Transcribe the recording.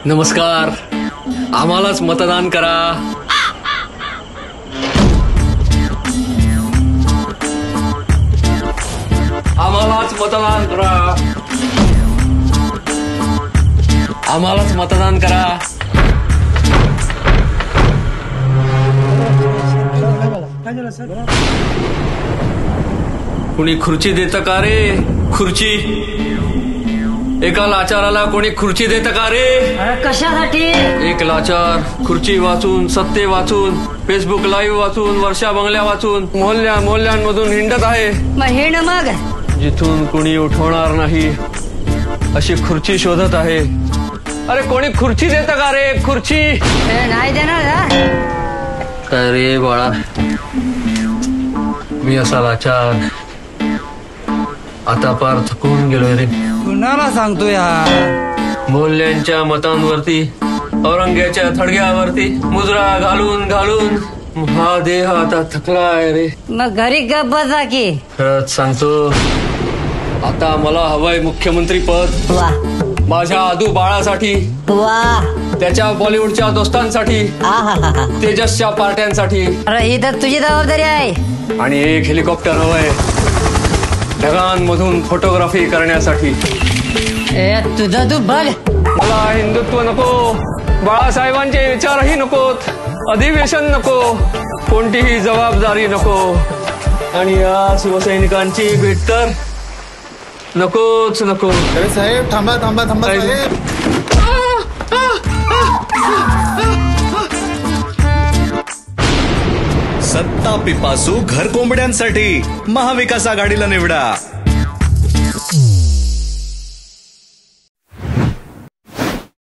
नमस्कार, आम्हालाच मतदान करा. आम्हालाच मतदान करा. आम्हालाच मतदान करा. कुणी खुर्ची देतं का रे? खुर्ची एका लाचाराला कोणी खुर्ची देतं का रे? कशासाठी? एक लाचार खुर्ची वाचून, सत्ते वाचून, फेसबुक लाईव्ह वाचून, वर्षा बंगल्या वाचून मोहल्ल्यांमधून हिंडत आहे. मग जिथून कुणी उठवणार नाही अशी खुर्ची शोधत आहे. अरे कोणी खुर्ची देतं का रे? खुर्ची नाही देणार. अरे बाळा, मी असा लाचार आता पार थकून गेलोय रे. कुणाला सांगतो यार? मोहल्ल्यांच्या मतांवरती, औरंग्याच्या थडग्यावरती मुजरा घालून घालून हा देह आता थकलाय रे. मग घरी गप्प बसा की. खरंच सांगतो, आता मला हवंय मुख्यमंत्री पद. वा माझ्या आदू बाळासाठी, वा, त्याच्या बॉलिवूडच्या दोस्तांसाठी, तेजसच्या पार्ट्यांसाठी. अरे ही तर तुझी जबाबदारी आहे. आणि एक हेलिकॉप्टर हवंय ढगांमधून फोटोग्राफी करण्यासाठी. तुझं तू बघ. मला हिंदुत्व नको, बाळासाहेबांचे विचारही नकोत, अधिवेशन नको, कोणतीही जबाबदारी नको, आणि या शिवसैनिकांची भेट तर नकोच नको. अरे साहेब थांबा थांबा थांबा साहेब. सत्ता पिपासू घर कोंबड्यांसाठी महाविकास आघाडीला निवडा.